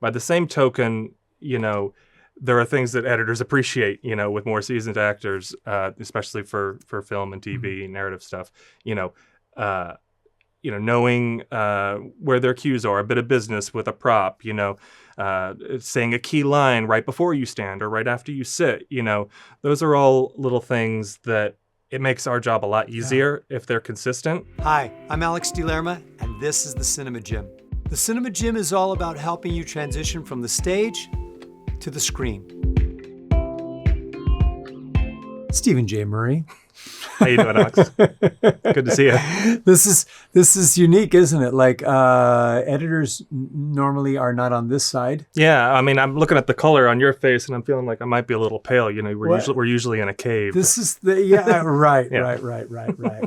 By the same token, there are things that editors appreciate, with more seasoned actors, especially for film and TV narrative stuff, uh, knowing where their cues are, a bit of business with a prop, saying a key line right before you stand or right after you sit, those are all little things that it makes our job a lot easier if they're consistent. Hi, I'm Alex DeLerma, and this is the Cinema Gym. The Cinema Gym is all about helping you transition from the stage to the screen. Stephen J. Murray. How you doing, Alex? Good to see you. This is unique, isn't it? Like editors normally are not on this side. Yeah, I mean, I'm looking at the color on your face, and I'm feeling like I might be a little pale. We're usually in a cave. This is right.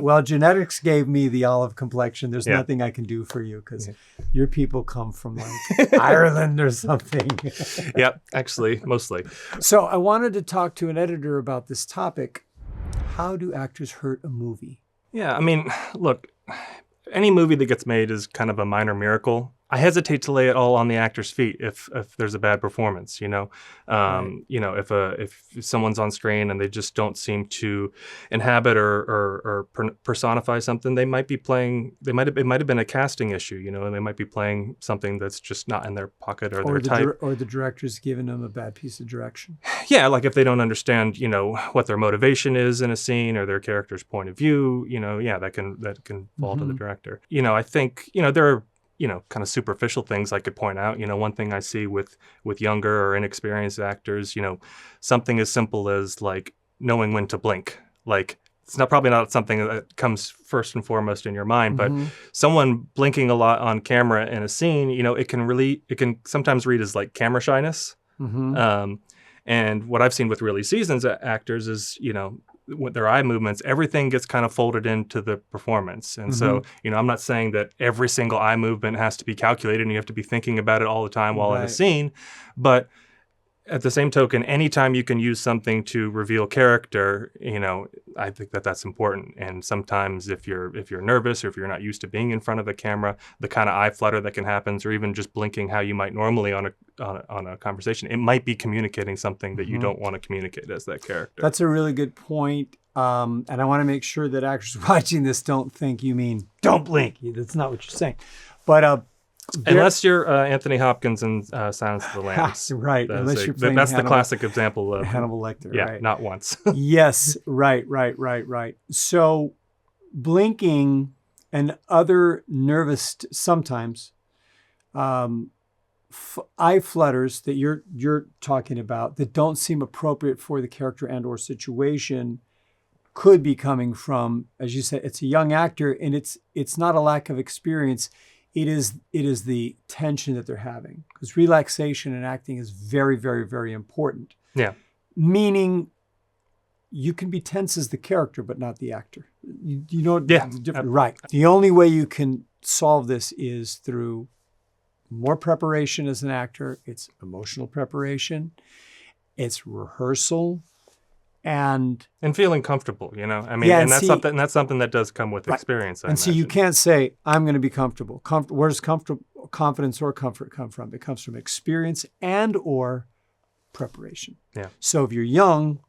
Well, genetics gave me the olive complexion. There's nothing I can do for you because your people come from like Ireland or something. Yep, actually, mostly. So I wanted to talk to an editor about this topic. How do actors hurt a movie? Yeah, I mean, look, any movie that gets made is kind of a minor miracle. I hesitate to lay it all on the actor's feet if there's a bad performance, if someone's on screen and they just don't seem to inhabit or personify something, it might have been a casting issue, and they might be playing something that's just not in their pocket or their type. Or the director's giving them a bad piece of direction. Yeah, like if they don't understand, what their motivation is in a scene or their character's point of view, that can fall to the director. I think, there are kind of superficial things I could point out. One thing I see with younger or inexperienced actors, something as simple as like knowing when to blink. Like it's probably not something that comes first and foremost in your mind, but someone blinking a lot on camera in a scene, it can sometimes read as like camera shyness. And what I've seen with really seasoned actors is, with their eye movements, everything gets kind of folded into the performance. And so, I'm not saying that every single eye movement has to be calculated and you have to be thinking about it all the time while in a scene. But at the same token, anytime you can use something to reveal character, I think that that's important. And sometimes if you're nervous or if you're not used to being in front of a camera, the kind of eye flutter that can happen, or even just blinking how you might normally on a conversation, it might be communicating something that you don't want to communicate as that character. That's a really good point. And I want to make sure that actors watching this don't think you mean don't blink. That's not what you're saying. But unless you're Anthony Hopkins in Silence of the Lambs. Right. Unless you're playing the classic example of Hannibal Lecter. Yeah, right. Not once. Yes. Right. So blinking and other nervous, sometimes eye flutters that you're talking about that don't seem appropriate for the character and or situation could be coming from, as you said, it's a young actor, and it's not a lack of experience. It is the tension that they're having, because relaxation in acting is very, very, very important. Yeah. Meaning you can be tense as the character, but not the actor. Right. The only way you can solve this is through more preparation as an actor. It's emotional preparation. It's rehearsal. And feeling comfortable, and that's something that does come with experience. So you can't say, I'm going to be comfortable. Where does confidence or comfort come from? It comes from experience and or preparation. Yeah. So if you're young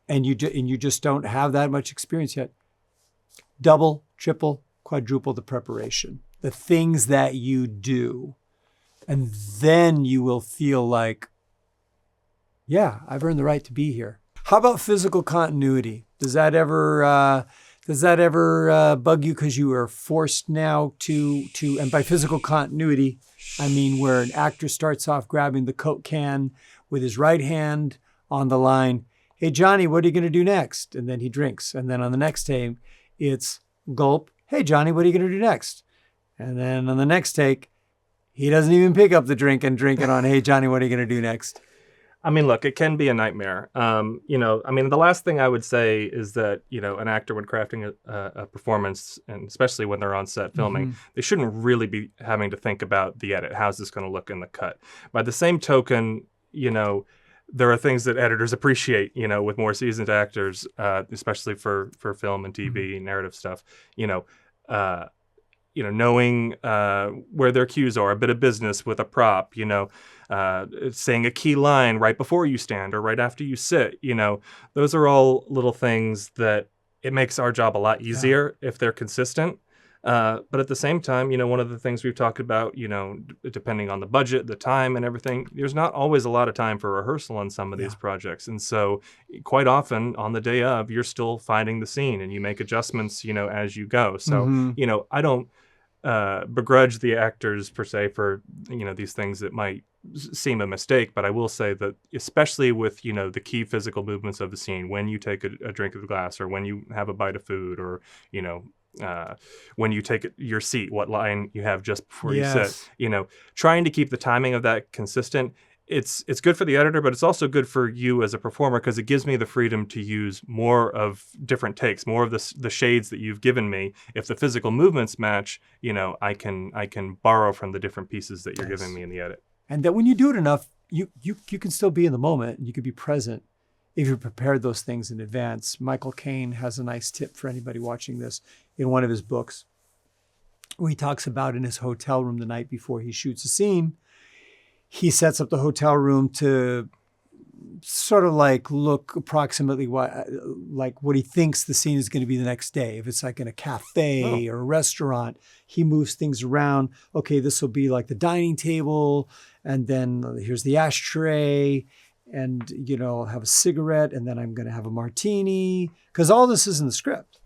and you just don't have that much experience yet, double, triple, quadruple the preparation, the things that you do, and then you will feel like, yeah, I've earned the right to be here. How about physical continuity? Does that ever bug you because you are forced now to, and by physical continuity, I mean where an actor starts off grabbing the Coke can with his right hand on the line, hey, Johnny, what are you going to do next? And then he drinks. And then on the next take, it's gulp, hey, Johnny, what are you going to do next? And then on the next take, he doesn't even pick up the drink and drink it on, hey, Johnny, what are you going to do next? I mean, look, it can be a nightmare. The last thing I would say is that, an actor when crafting a performance, and especially when they're on set filming, they shouldn't really be having to think about the edit. How's this going to look in the cut? By the same token, there are things that editors appreciate, with more seasoned actors, especially for film and TV narrative stuff, knowing where their cues are, a bit of business with a prop, saying a key line right before you stand or right after you sit, those are all little things that it makes our job a lot easier if they're consistent. But at the same time, one of the things we've talked about, depending on the budget, the time and everything, there's not always a lot of time for rehearsal on some of these projects. And so quite often on the day of, you're still finding the scene and you make adjustments, as you go. So, I don't begrudge the actors per se for, these things that might seem a mistake, but I will say that especially with, the key physical movements of the scene, when you take a drink of the glass or when you have a bite of food or, when you take your seat, what line you have just before you sit, trying to keep the timing of that consistent. It's good for the editor, but it's also good for you as a performer because it gives me the freedom to use more of different takes, more of the shades that you've given me. If the physical movements match, I can borrow from the different pieces that you're giving me in the edit. And that when you do it enough, you can still be in the moment and you can be present if you prepared those things in advance. Michael Caine has a nice tip for anybody watching this in one of his books, where he talks about in his hotel room the night before he shoots a scene, he sets up the hotel room to sort of like look approximately what he thinks the scene is going to be the next day. If it's like in a cafe or a restaurant, he moves things around. Okay, this will be like the dining table, and then here's the ashtray, and I'll have a cigarette, and then I'm going to have a martini, because all this is in the script.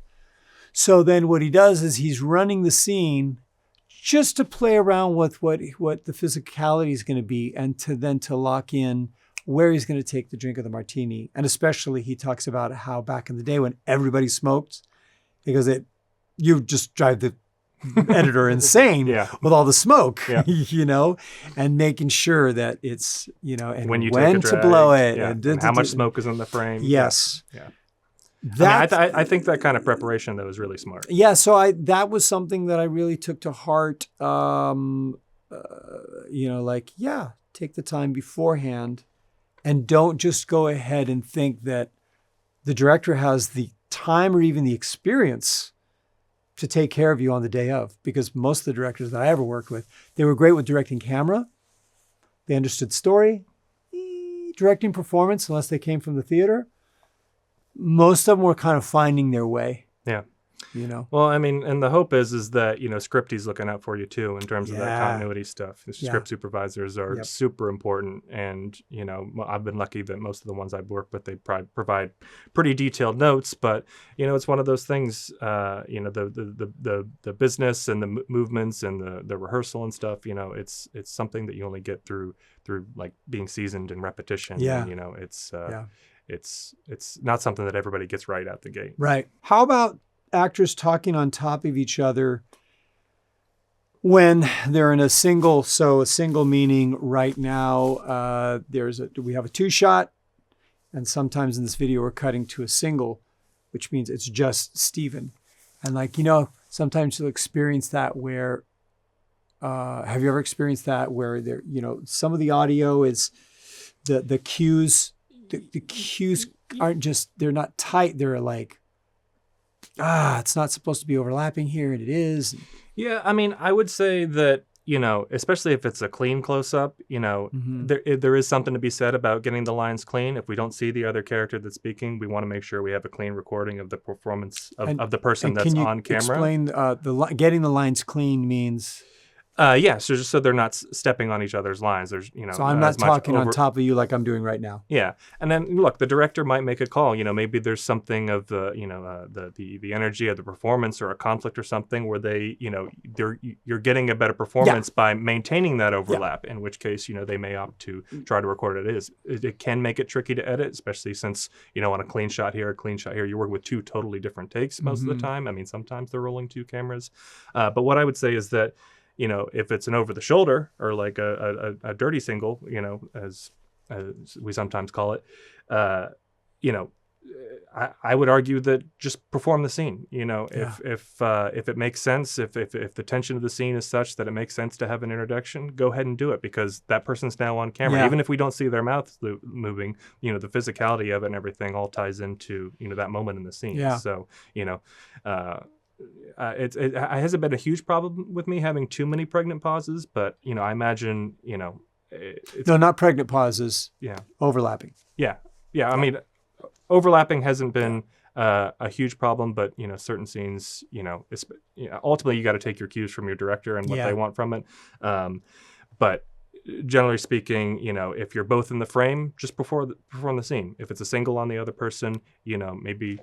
So then what he does is he's running the scene just to play around with what the physicality is going to be, and to lock in where he's going to take the drink of the martini. And especially he talks about how back in the day when everybody smoked, because you just drive the editor insane with all the smoke, and making sure that it's, and when to blow it and how much smoke is in the frame. Yes. Yeah. I think that kind of preparation though is really smart. Yeah. So that was something that I really took to heart. Take the time beforehand and don't just go ahead and think that the director has the time or even the experience to take care of you on the day of, because most of the directors that I ever worked with, they were great with directing camera. They understood story, directing performance, unless they came from the theater. Most of them were kind of finding their way. Yeah. Well, I mean, and the hope is that, Scripty's looking out for you too, in terms of that continuity stuff. The script supervisors are super important. And, I've been lucky that most of the ones I've worked with, they provide pretty detailed notes, but, it's one of those things, the business and the movements and the rehearsal and stuff, it's something that you only get through like being seasoned in repetition. Yeah. And, it's not something that everybody gets right out the gate. Right. How about actors talking on top of each other when they're in a single? So a single meaning right now, we have a 2-shot, and sometimes in this video we're cutting to a single, which means it's just Steven. And sometimes you'll experience that where, have you ever experienced that where there, some of the audio is the cues, the cues aren't just, they're not tight. They're like, it's not supposed to be overlapping here, and it is. Yeah, I mean, I would say that, especially if it's a clean close-up, there is something to be said about getting the lines clean. If we don't see the other character that's speaking, we want to make sure we have a clean recording of the performance of the person that's on camera. Explain getting the lines clean means? So they're not stepping on each other's lines. There's, So I'm not talking on top of you like I'm doing right now. Yeah, and then look, the director might make a call. Maybe there's something of the, the energy of the performance or a conflict or something where they, you're getting a better performance by maintaining that overlap. In which case, they may opt to try to record it. It can make it tricky to edit, especially since on a clean shot here, you're working with 2 totally different takes most of the time. I mean, sometimes they're rolling 2 cameras, but what I would say is that, if it's an over the shoulder or like a dirty single, as we sometimes call it, I would argue that just perform the scene. If it makes sense, if the tension of the scene is such that it makes sense to have an introduction, go ahead and do it, because that person's now on camera. Yeah. Even if we don't see their mouth moving, the physicality of it and everything all ties into that moment in the scene. Yeah. So it hasn't been a huge problem with me having too many pregnant pauses, but I imagine it's, No, not pregnant pauses. yeah, Overlapping. yeah. I mean, overlapping hasn't been a huge problem, but certain scenes, ultimately you got to take your cues from your director and what Yeah. they want from it. But generally speaking, if you're both in the frame, just perform the scene. If it's a single on the other person, maybe.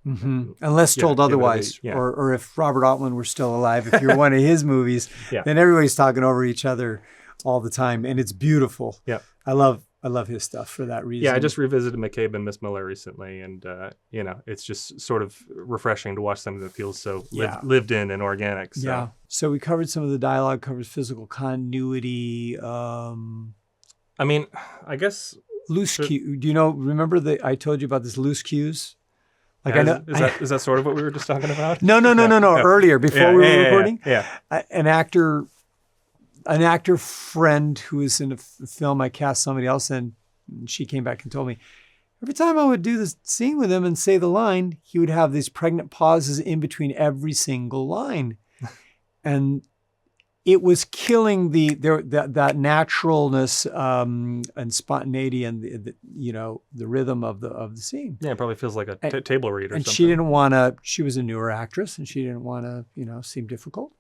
Unless told give it a- otherwise, yeah. or if Robert Altman were still alive, if you're one of his movies, Yeah. then everybody's talking over each other all the time, and it's beautiful. Yeah. I love his stuff for that reason. Yeah, I just revisited McCabe and Miss Miller recently, and it's just sort of refreshing to watch something that feels so Yeah. lived in and organic. So. Yeah. So we covered some of the dialogue, covered physical continuity, I mean, I guess loose cue. Do you remember I told you about this loose cues? Like is that sort of what we were just talking about? No. Earlier, before we were recording, an actor friend who was in a film I cast somebody else in, and she came back and told me, every time I would do this scene with him and say the line, he would have these pregnant pauses in between every single line. And it was killing that naturalness and spontaneity and the rhythm of the scene. Yeah, it probably feels like a table read or And something. she didn't want to. She was a newer actress, and she didn't want to seem difficult.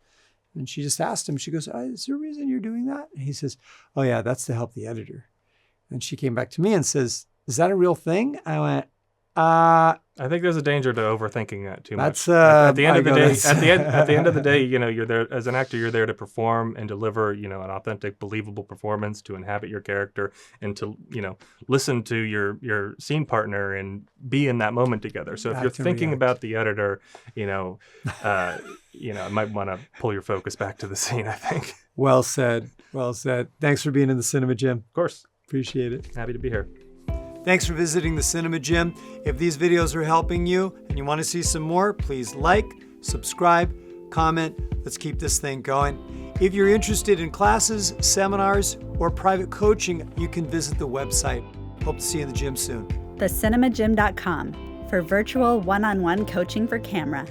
And she just asked him. She goes, "Is there a reason you're doing that?" And he says, "Oh yeah, that's to help the editor." And she came back to me and says, "Is that a real thing?" I went, I think there's a danger to overthinking that too That's, much. At the end I of the go, day, that's- at the end of the day, you're there as an actor. You're there to perform and deliver, an authentic, believable performance, to inhabit your character, and to, listen to your scene partner and be in that moment together. So if you're Act and thinking react. about the editor, you might want to pull your focus back to the scene. I think. Well said. Well said. Thanks for being in the Cinema Gym. Of course, Appreciate it. happy to be here. Thanks for visiting the Cinema Gym. If these videos are helping you and you want to see some more, please like, subscribe, comment. Let's keep this thing going. If you're interested in classes, seminars, or private coaching, you can visit the website. Hope to see you in the gym soon. TheCinemaGym.com for virtual one-on-one coaching for camera.